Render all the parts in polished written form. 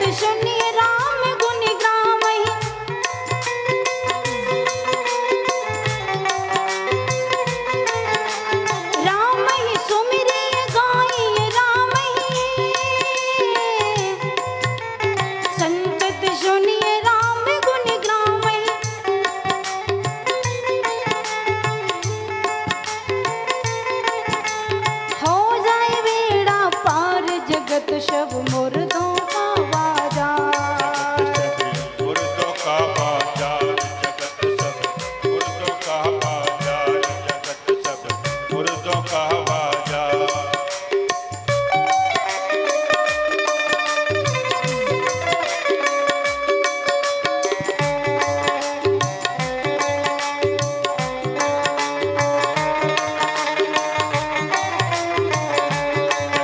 सुनिए राम गुण गावहि, राम ही सुमिरिय गाइए राम ही, संतत सुनिए राम गुण गावहि। हो जाए बेड़ा पार जगत सब मुर्दों का बाजार, मुर्दों का बाजार जगत सब मुर्दों का बाजार, जगत सब मुर्दों का बाजार।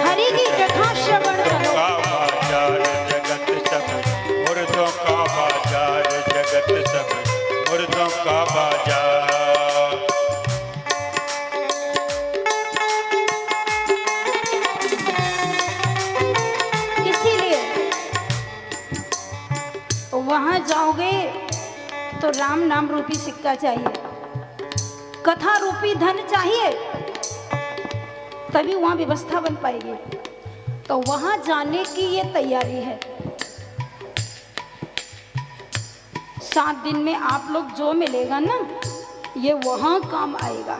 हरि की कथा श्रवण करो। का बाजार जगत सब मुर्दों का बाजार, जगत सब मुर्दों का बाजार। इसीलिए वहां जाओगे तो राम नाम रूपी सिक्का चाहिए, कथा रूपी धन चाहिए, तभी वहां व्यवस्था बन पाएगी। तो वहां जाने की ये तैयारी है। 7 दिन में आप लोग जो मिलेगा ना, ये वहां काम आएगा,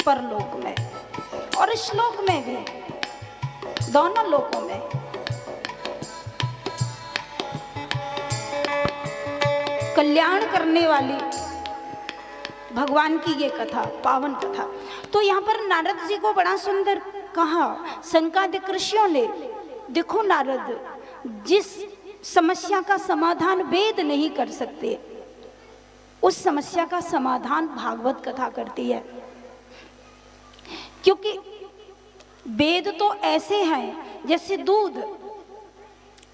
परलोक में और श्लोक में भी, दोनों लोकों में। कल्याण करने वाली भगवान की ये कथा, पावन कथा। तो यहाँ पर नारद जी को बड़ा सुंदर कहा सनकादिक ऋषियों ने, देखो नारद, जिस समस्या का समाधान वेद नहीं कर सकते, उस समस्या का समाधान भागवत कथा करती है। क्योंकि वेद तो ऐसे हैं जैसे दूध,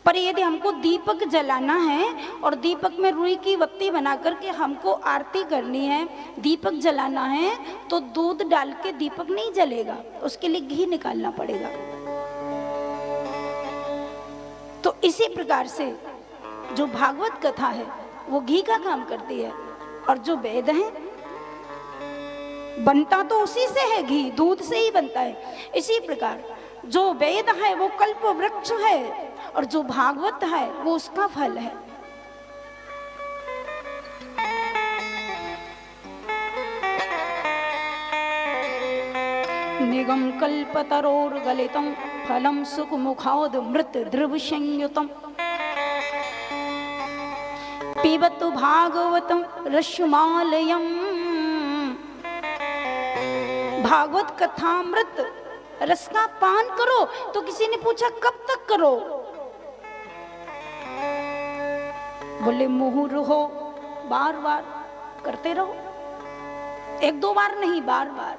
पर यदि हमको दीपक जलाना है और दीपक में रुई की बत्ती बना करके हमको आरती करनी है, दीपक जलाना है, तो दूध डाल के दीपक नहीं जलेगा, उसके लिए घी निकालना पड़ेगा। तो इसी प्रकार से जो भागवत कथा है वो घी का काम करती है, और जो वेद है बनता तो उसी से है, घी दूध से ही बनता है। इसी प्रकार जो वेद है वो कल्प वृक्ष है, और जो भागवत है वो उसका फल है। निगम कल्पतरोर्गलितं फलं सुखमुखाद मृत द्रव संयुतम् पिबतु भागवतं रसमालयम्। भागवत कथामृत रस का पान करो। तो किसी ने पूछा कब तक करो? बोले मुहुर हो, बार बार करते रहो, 1-2 बार नहीं, बार बार।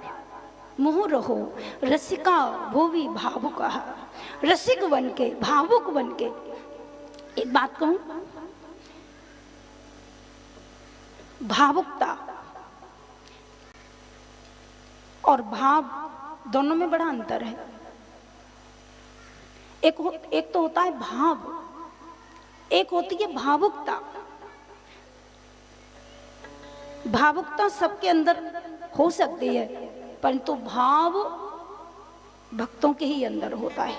मुहुर हो रसिका भुवि भावुक, रसिक बन के, भावुक बन के। एक बात कहूं, भावुकता और भाव दोनों में बड़ा अंतर है। एक तो होता है भाव, एक होती है भावुकता। भावुकता सबके अंदर हो सकती है, परंतु भाव भक्तों के ही अंदर होता है।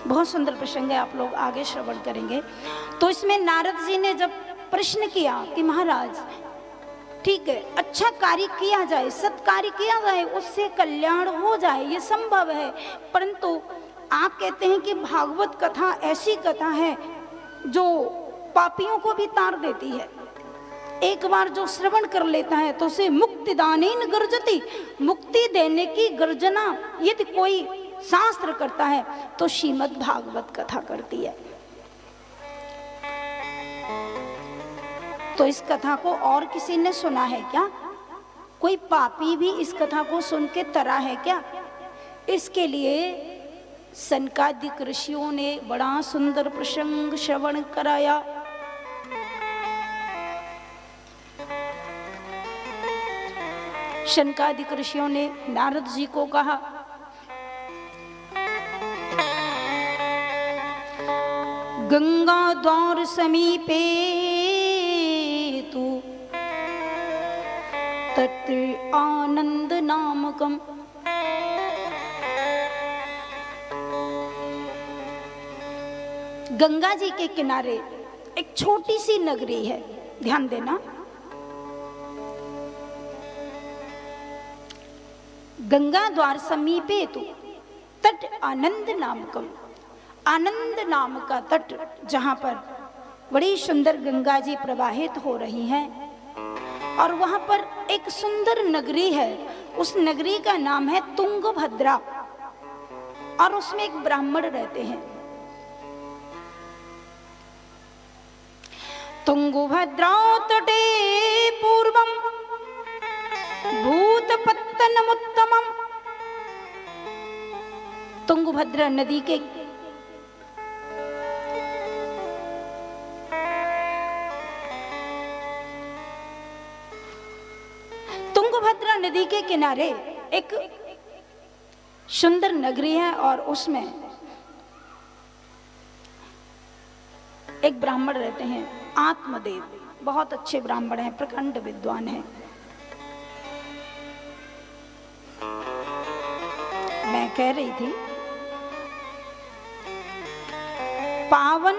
बहुत सुंदर प्रसंग है, आप लोग आगे श्रवण करेंगे। तो इसमें नारद जी ने जब प्रश्न किया कि महाराज ठीक है, अच्छा कार्य किया जाए, सत्कार्य किया जाए, उससे कल्याण हो जाए, ये संभव है, परंतु आप कहते हैं कि भागवत कथा ऐसी कथा है जो पापियों को भी तार देती है। एक बार जो श्रवण कर लेता है तो उसे मुक्तिदानेन गर्जति, मुक्ति देने की गर्जना यदि कोई शास्त्र करता है तो श्रीमद् भागवत कथा करती है। तो इस कथा को और किसी ने सुना है क्या? कोई पापी भी इस कथा को सुन के तरा है क्या? इसके लिए सनकादिक ऋषियों ने बड़ा सुंदर प्रसंग श्रवण कराया। सनकादिक ऋषियों ने नारद जी को कहा गंगा द्वार समीपे तु तत् आनंद नामकम। गंगा जी के किनारे एक छोटी सी नगरी है, ध्यान देना। गंगा द्वार समीपे तु तट आनंद नामकम। आनंद नाम का तट, जहां पर बड़ी सुंदर गंगा जी प्रवाहित हो रही हैं और वहां पर एक सुंदर नगरी है। उस नगरी का नाम है तुंगभद्रा और उसमें एक ब्राह्मण रहते हैं। तुंगभद्रा तटे पूर्वम भूतपत्तनमुत्तमम। तुंगभद्रा नदी के तुंगभद्रा नदी के किनारे एक सुंदर नगरी है और उसमें एक ब्राह्मण रहते हैं, आत्मदेव। बहुत अच्छे ब्राह्मण हैं, प्रखंड विद्वान हैं। मैं कह रही थी, पावन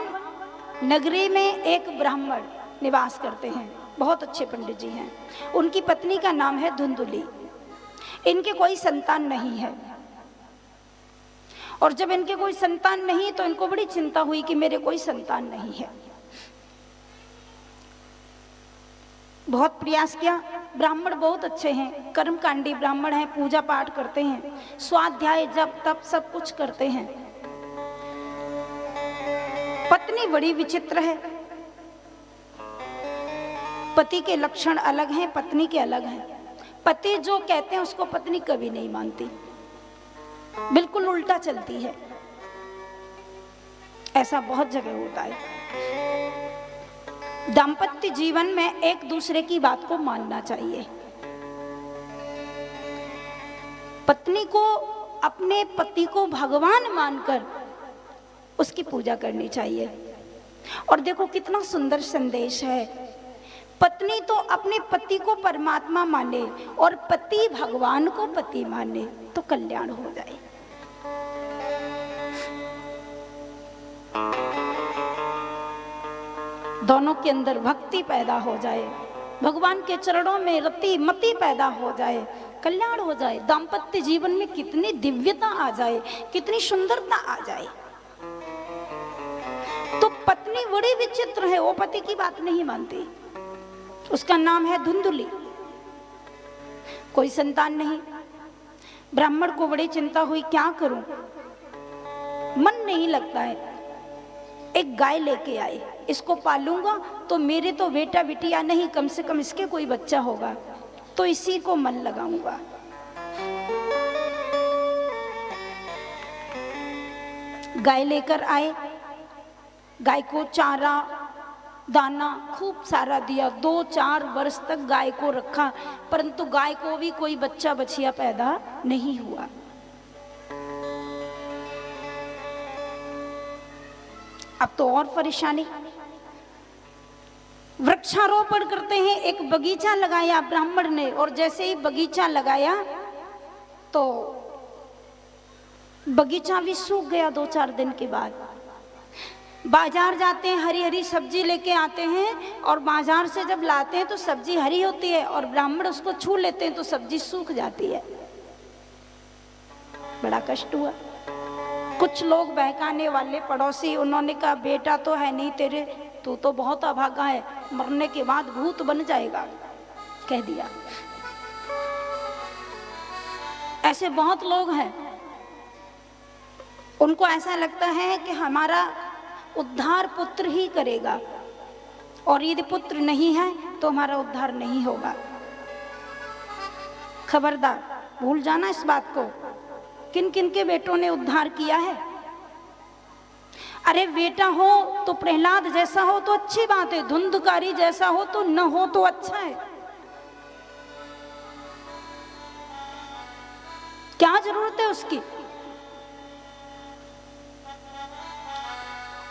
नगरी में एक ब्राह्मण निवास करते हैं, बहुत अच्छे पंडित जी हैं। उनकी पत्नी का नाम है धुंधुली। इनके कोई संतान नहीं है और जब इनके कोई संतान नहीं तो इनको बड़ी चिंता हुई कि मेरे कोई संतान नहीं है। बहुत प्रयास किया। ब्राह्मण बहुत अच्छे हैं, कर्मकांडी ब्राह्मण हैं, पूजा पाठ करते हैं, स्वाध्याय जप तप सब कुछ करते हैं। पत्नी बड़ी विचित्र है। पति के लक्षण अलग हैं, पत्नी के अलग हैं। पति जो कहते हैं उसको पत्नी कभी नहीं मानती, बिल्कुल उल्टा चलती है। ऐसा बहुत जगह होता है। दाम्पत्य जीवन में एक दूसरे की बात को मानना चाहिए। पत्नी को अपने पति को भगवान मानकर उसकी पूजा करनी चाहिए। और देखो कितना सुंदर संदेश है। पत्नी तो अपने पति को परमात्मा माने और पति भगवान को पति माने तो कल्याण हो जाए। दोनों के अंदर भक्ति पैदा हो जाए, भगवान के चरणों में रति मति पैदा हो जाए, कल्याण हो जाए। दाम्पत्य जीवन में कितनी दिव्यता आ जाए, कितनी सुंदरता आ जाए। तो पत्नी बड़ी विचित्र है, वो पति की बात नहीं मानती। उसका नाम है धुंधुली। कोई संतान नहीं। ब्राह्मण को बड़ी चिंता हुई, क्या करूं, मन नहीं लगता है। एक गाय लेके आए, इसको पालूंगा तो मेरे तो बेटा बिटिया नहीं, कम से कम इसके कोई बच्चा होगा, तो इसी को मन लगाऊंगा। गाय लेकर आए, गाय को चारा दाना खूब सारा दिया। 2-4 वर्ष तक गाय को रखा, परंतु गाय को भी कोई बच्चा बछिया पैदा नहीं हुआ। अब तो और परेशानी। वृक्षारोपण करते हैं, एक बगीचा लगाया ब्राह्मण ने, और जैसे ही बगीचा लगाया तो बगीचा भी सूख गया 2-4 दिन के बाद। बाजार जाते हैं, हरी हरी सब्जी लेके आते हैं और बाजार से जब लाते हैं तो सब्जी हरी होती है और ब्राह्मण उसको छू लेते हैं तो सब्जी सूख जाती है। बड़ा कष्ट हुआ। कुछ लोग बहकाने वाले पड़ोसी, उन्होंने कहा बेटा तो है नहीं तेरे, तू तो बहुत अभागा है, मरने के बाद भूत बन जाएगा, कह दिया। ऐसे बहुत लोग हैं, उनको ऐसा लगता है कि हमारा उद्धार पुत्र ही करेगा और यदि पुत्र नहीं है तो हमारा उद्धार नहीं होगा। खबरदार, भूल जाना इस बात को। किन किन के बेटों ने उद्धार किया है? अरे बेटा हो तो प्रहलाद जैसा हो तो अच्छी बात है, धुंधकारी जैसा हो तो न हो तो अच्छा है। क्या जरूरत है उसकी?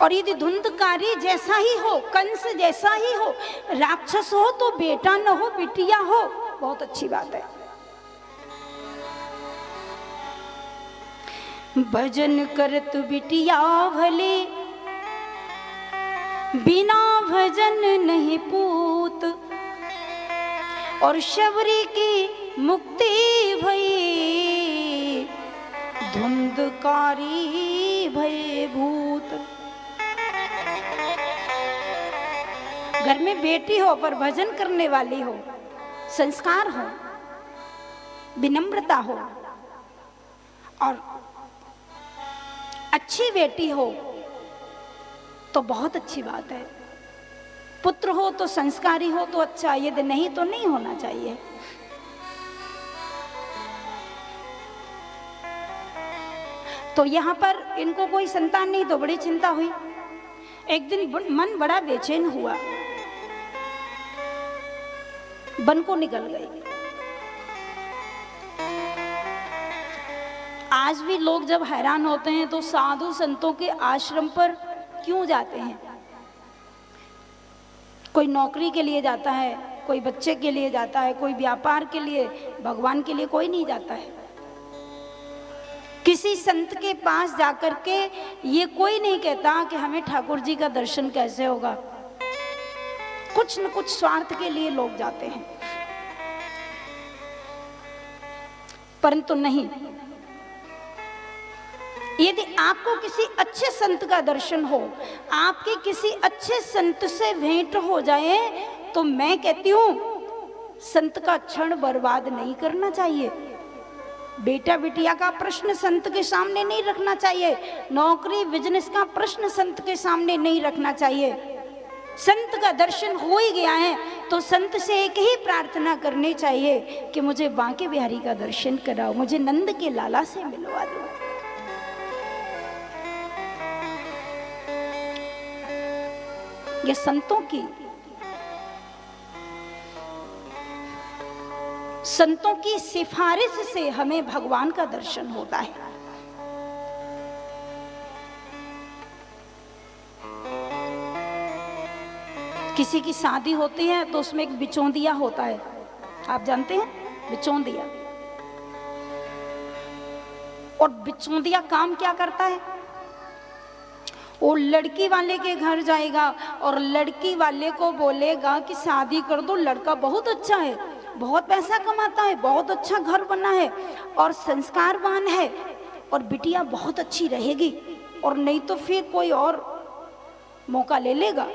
और यदि धुंधकारी जैसा ही हो, कंस जैसा ही हो, राक्षस हो तो बेटा न हो बिटिया हो, बहुत अच्छी बात है। भजन करत बिटिया भले, बिना भजन नहीं पूत, और शबरी की मुक्ति भई, धुंधकारी भय भूत। घर में बेटी हो पर भजन करने वाली हो, संस्कार हो, विनम्रता हो, और अच्छी बेटी हो तो बहुत अच्छी बात है। पुत्र हो तो संस्कारी हो तो अच्छा, यदि नहीं तो नहीं होना चाहिए। तो यहाँ पर इनको कोई संतान नहीं तो बड़ी चिंता हुई। एक दिन मन बड़ा बेचैन हुआ, वन को निकल गई। आज भी लोग जब हैरान होते हैं तो साधु संतों के आश्रम पर क्यों जाते हैं? कोई नौकरी के लिए जाता है, कोई बच्चे के लिए जाता है, कोई व्यापार के लिए, भगवान के लिए कोई नहीं जाता है। किसी संत के पास जाकर के ये कोई नहीं कहता कि हमें ठाकुर जी का दर्शन कैसे होगा। कुछ न कुछ स्वार्थ के लिए लोग जाते हैं, परंतु नहीं, यदि आपको किसी अच्छे संत का दर्शन हो, आपके किसी अच्छे संत से भेंट हो जाए, तो मैं कहती हूं संत का क्षण बर्बाद नहीं करना चाहिए। बेटा बिटिया का प्रश्न संत के सामने नहीं रखना चाहिए, नौकरी बिजनेस का प्रश्न संत के सामने नहीं रखना चाहिए। संत का दर्शन हो ही गया है तो संत से एक ही प्रार्थना करनी चाहिए कि मुझे बांके बिहारी का दर्शन कराओ, मुझे नंद के लाला से मिलवा दो। ये संतों की सिफारिश से हमें भगवान का दर्शन होता है। किसी की शादी होती है तो उसमें एक बिचौंदिया होता है, आप जानते हैं बिचौंदिया। और बिचौंदिया काम क्या करता है? वो लड़की वाले के घर जाएगा और लड़की वाले को बोलेगा कि शादी कर दो, लड़का बहुत अच्छा है, बहुत पैसा कमाता है, बहुत अच्छा घर बना है और संस्कारवान है, और बिटिया बहुत अच्छी रहेगी, और नहीं तो फिर कोई और मौका ले लेगा।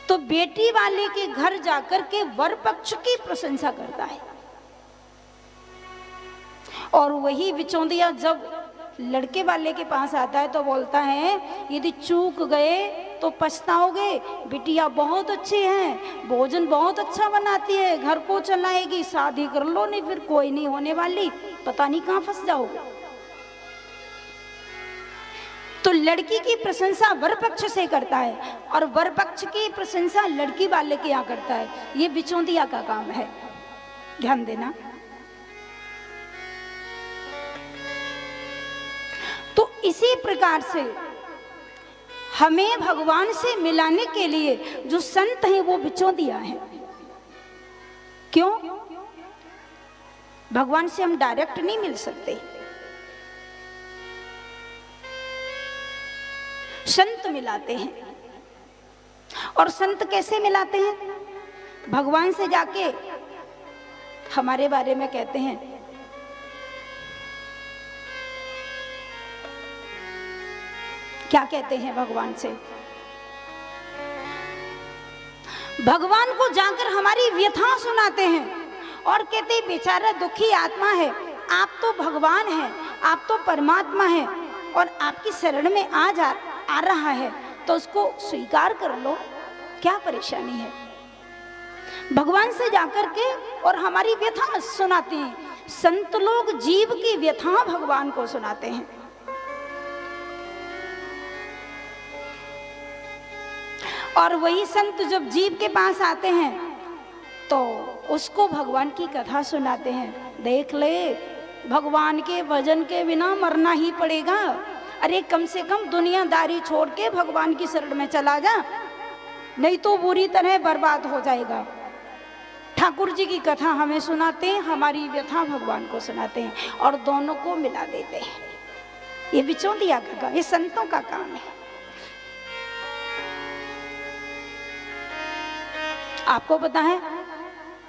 तो बेटी वाले के घर जाकर के वर पक्ष की प्रशंसा करता है, और वही बिचौंदिया जब लड़के वाले के पास आता है तो बोलता है यदि चूक गए तो पछताओगे, बिटिया बहुत अच्छी है, भोजन बहुत अच्छा बनाती है, घर को चलाएगी, शादी कर लो, नहीं फिर कोई नहीं होने वाली, पता नहीं कहाँ फंस जाओगे। तो लड़की की प्रशंसा वर पक्ष से करता है और वर पक्ष की प्रशंसा लड़की वाले के यहाँ करता है। ये बिचौंदिया का काम है, ध्यान देना। तो इसी प्रकार से हमें भगवान से मिलाने के लिए जो संत हैं वो बिचौंदिया है। क्यों? भगवान से हम डायरेक्ट नहीं मिल सकते, संत मिलाते हैं। और संत कैसे मिलाते हैं? भगवान से जाके हमारे बारे में कहते हैं, क्या कहते हैं भगवान से? भगवान को जाकर हमारी व्यथा सुनाते हैं और कहते हैं बेचारा दुखी आत्मा है, आप तो भगवान हैं, आप तो परमात्मा हैं और आपकी शरण में आ रहा है तो उसको स्वीकार कर लो, क्या परेशानी है? भगवान से जाकर के और हमारी व्यथा सुनाते हैं। संत लोग जीव की व्यथा भगवान को सुनाते हैं। और वही संत जब जीव के पास आते हैं तो उसको भगवान की कथा सुनाते हैं। देख ले, भगवान के भजन के बिना मरना ही पड़ेगा, अरे कम से कम दुनियादारी छोड़ के भगवान की शरण में चला जा, नहीं तो बुरी तरह बर्बाद हो जाएगा। ठाकुर जी की कथा हमें सुनाते हैं, हमारी व्यथा भगवान को सुनाते हैं और दोनों को मिला देते हैं। ये बिचौलिया का काम, ये संतों का काम है। आपको पता है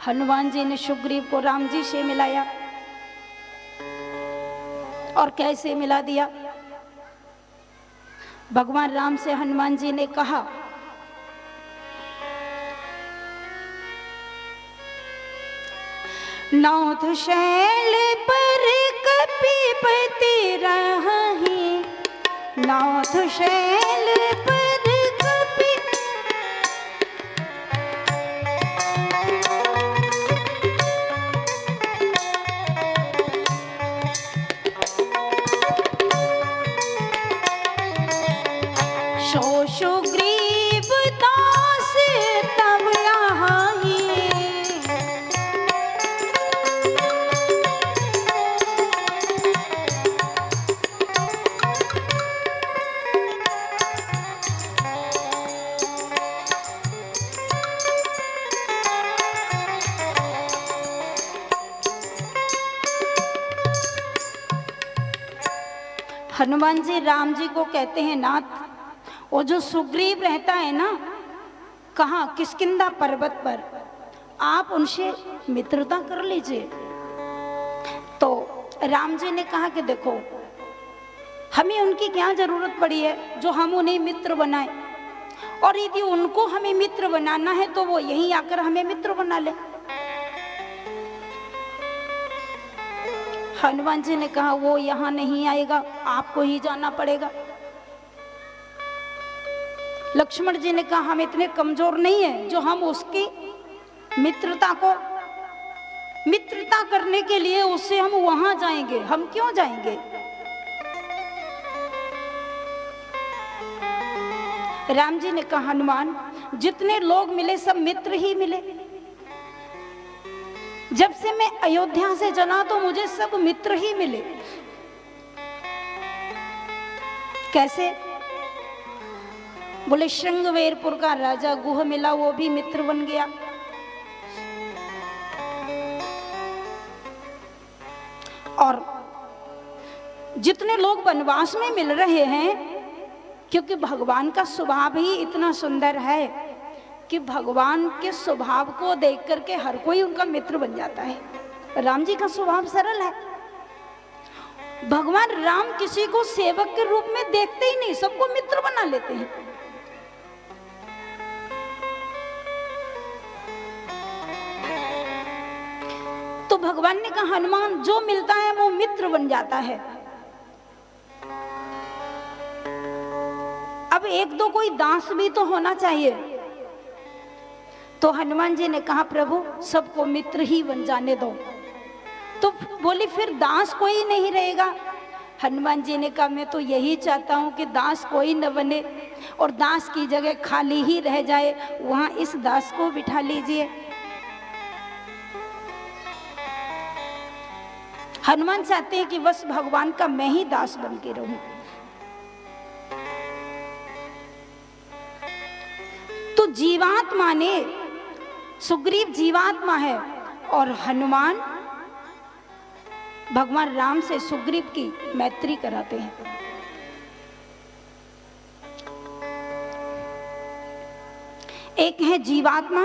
हनुमान जी ने सुग्रीव को राम जी से मिलाया और कैसे मिला दिया। भगवान राम से हनुमान जी ने कहा, नाथ शैल पर कपिपति रही, नाथ शैल पर सुग्रीव दास तब आई, हनुमान जी राम जी को कहते हैं, नाथ वो जो सुग्रीव रहता है ना, कहाँ, किष्किंधा पर्वत पर, आप उनसे मित्रता कर लीजिए। तो राम जी ने कहा कि देखो हमें उनकी क्या जरूरत पड़ी है जो हम उन्हें मित्र बनाए, और यदि उनको हमें मित्र बनाना है तो वो यहीं आकर हमें मित्र बना ले। हनुमान जी ने कहा वो यहाँ नहीं आएगा, आपको ही जाना पड़ेगा। लक्ष्मण जी ने कहा हम इतने कमजोर नहीं है जो हम उसकी मित्रता करने के लिए उससे हम वहां जाएंगे, हम क्यों जाएंगे। राम जी ने कहा हनुमान जितने लोग मिले सब मित्र ही मिले, जब से मैं अयोध्या से चला तो मुझे सब मित्र ही मिले। कैसे? बोले श्रृंगवेरपुर का राजा गुह मिला, वो भी मित्र बन गया। और जितने लोग वनवास में मिल रहे हैं, क्योंकि भगवान का स्वभाव ही इतना सुंदर है कि भगवान के स्वभाव को देख करके हर कोई उनका मित्र बन जाता है। राम जी का स्वभाव सरल है। भगवान राम किसी को सेवक के रूप में देखते ही नहीं, सबको मित्र बना लेते हैं। तो भगवान ने कहा हनुमान जो मिलता है वो मित्र बन जाता है। अब एक दो कोई दास भी तो होना चाहिए। तो हनुमान जी ने कहा प्रभु सबको मित्र ही बन जाने दो। तो बोली फिर दास कोई नहीं रहेगा। हनुमान जी ने कहा मैं तो यही चाहता हूं कि दास कोई न बने और दास की जगह खाली ही रह जाए, वहां इस दास को बिठा लीजिए। हनुमान चाहते हैं कि बस भगवान का मैं ही दास बन के रहूं। तो जीवात्मा ने, सुग्रीव जीवात्मा है और हनुमान भगवान राम से सुग्रीव की मैत्री कराते हैं। एक है जीवात्मा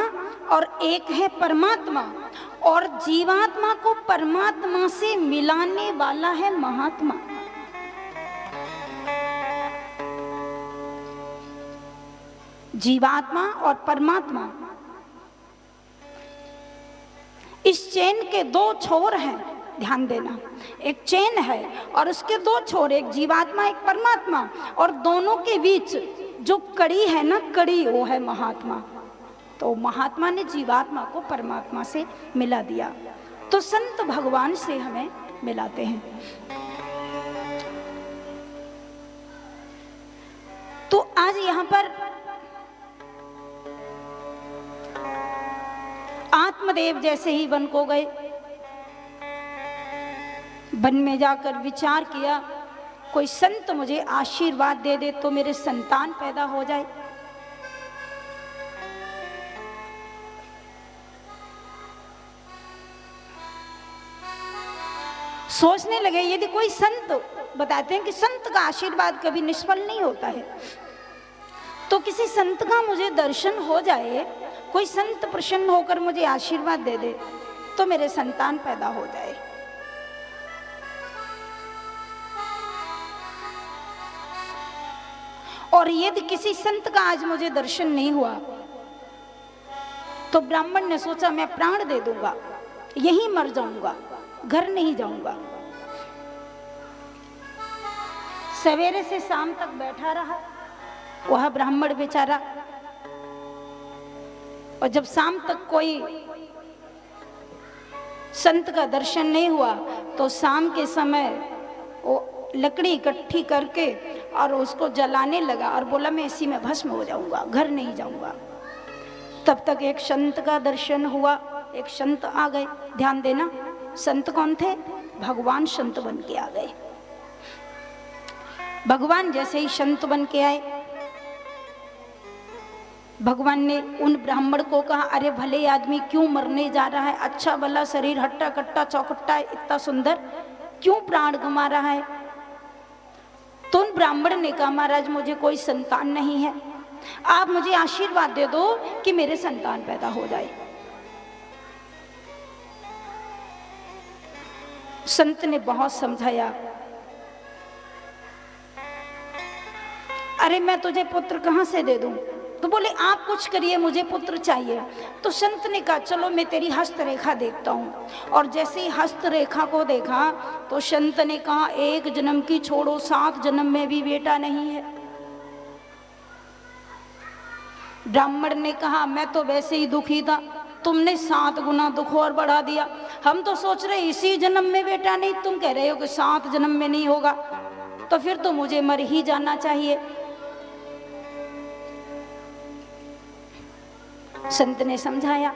और एक है परमात्मा, और जीवात्मा को परमात्मा से मिलाने वाला है महात्मा। जीवात्मा और परमात्मा, इस चेन के दो छोर हैं, ध्यान देना। एक चेन है और उसके दो छोर, एक जीवात्मा एक परमात्मा, और दोनों के बीच जो कड़ी है ना, कड़ी वो है महात्मा। तो महात्मा ने जीवात्मा को परमात्मा से मिला दिया। तो संत भगवान से हमें मिलाते हैं। तो आज यहाँ पर आत्मदेव जैसे ही वन को गए, वन में जाकर विचार किया कोई संत मुझे आशीर्वाद दे दे तो मेरे संतान पैदा हो जाए। सोचने लगे यदि कोई संत, बताते हैं कि संत का आशीर्वाद कभी निष्फल नहीं होता है, तो किसी संत का मुझे दर्शन हो जाए, कोई संत प्रसन्न होकर मुझे आशीर्वाद दे दे तो मेरे संतान पैदा हो जाए। और यदि किसी संत का आज मुझे दर्शन नहीं हुआ तो ब्राह्मण ने सोचा मैं प्राण दे दूंगा, यहीं मर जाऊंगा, घर नहीं जाऊंगा। सवेरे से शाम तक बैठा रहा वह ब्राह्मण बेचारा, और जब शाम तक कोई संत का दर्शन नहीं हुआ तो शाम के समय वो लकड़ी इकट्ठी करके और उसको जलाने लगा और बोला मैं इसी में भस्म हो जाऊंगा, घर नहीं जाऊंगा। तब तक एक संत का दर्शन हुआ, एक संत आ गए। ध्यान देना, संत कौन थे? भगवान संत बन के आ गए। भगवान जैसे ही संत बन के आए, भगवान ने उन ब्राह्मण को कहा अरे भले आदमी क्यों मरने जा रहा है, अच्छा भला शरीर हट्टा कट्टा चौकट्टा इतना सुंदर, क्यों प्राण गंवा रहा है? तो उन ब्राह्मण ने कहा महाराज मुझे कोई संतान नहीं है, आप मुझे आशीर्वाद दे दो कि मेरे संतान पैदा हो जाए। संत ने बहुत समझाया, अरे मैं तुझे पुत्र कहां से दे दूं? तो बोले आप कुछ करिए, मुझे पुत्र चाहिए। तो संत ने कहा चलो मैं तेरी हस्तरेखा देखता हूँ। और जैसे ही हस्तरेखा को देखा तो संत ने कहा एक जन्म की छोड़ो, 7 जन्म में भी बेटा नहीं है। ब्राह्मण ने कहा मैं तो वैसे ही दुखी था, तुमने 7 गुना दुख और बढ़ा दिया। हम तो सोच रहे इसी जन्म में बेटा नहीं, तुम कह रहे हो कि 7 जन्म में नहीं होगा, तो फिर तो मुझे मर ही जाना चाहिए। संत ने समझाया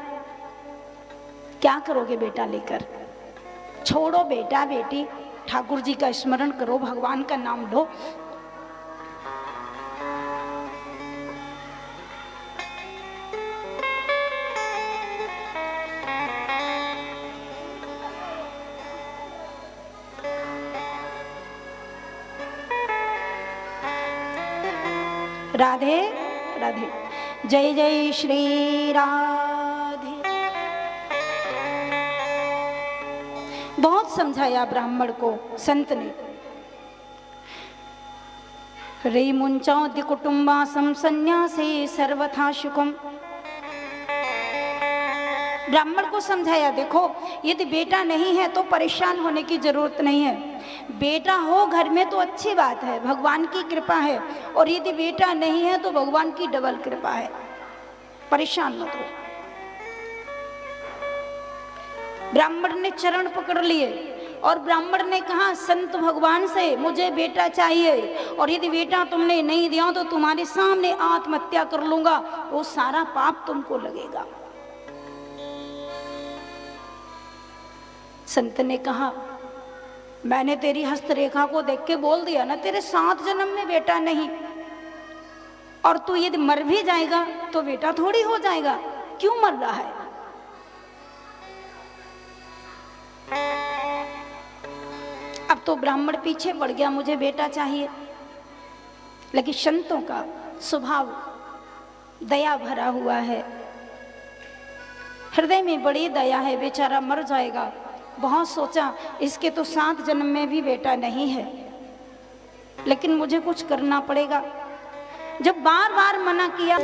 क्या करोगे बेटा लेकर, छोड़ो बेटा बेटी, ठाकुर जी का स्मरण करो, भगवान का नाम लो। राधे राधे, जय जय श्री राधे। बहुत समझाया ब्राह्मण को संत ने। रे मुंचौद्य कुटुंबासम संन्यासे सर्वथा सुखम। ब्राह्मण को समझाया देखो यदि बेटा नहीं है तो परेशान होने की जरूरत नहीं है, बेटा हो घर में तो अच्छी बात है, भगवान की कृपा है, और यदि बेटा नहीं है तो भगवान की डबल कृपा है, परेशान मत हो। ब्राह्मण ने चरण पकड़ लिए और ब्राह्मण ने कहा संत भगवान से मुझे बेटा चाहिए, और यदि बेटा तुमने नहीं दिया तो तुम्हारे सामने आत्महत्या कर लूंगा, वो सारा पाप तुमको लगेगा। संत ने कहा मैंने तेरी हस्तरेखा को देख के बोल दिया ना तेरे 7 जन्म में बेटा नहीं, और तू यदि मर भी जाएगा तो बेटा थोड़ी हो जाएगा, क्यों मर रहा है? अब तो ब्राह्मण पीछे पड़ गया, मुझे बेटा चाहिए। लेकिन संतों का स्वभाव दया भरा हुआ है, हृदय में बड़ी दया है, बेचारा मर जाएगा। बहुत सोचा इसके तो 7 जन्म में भी बेटा नहीं है, लेकिन मुझे कुछ करना पड़ेगा। जब बार बार मना किया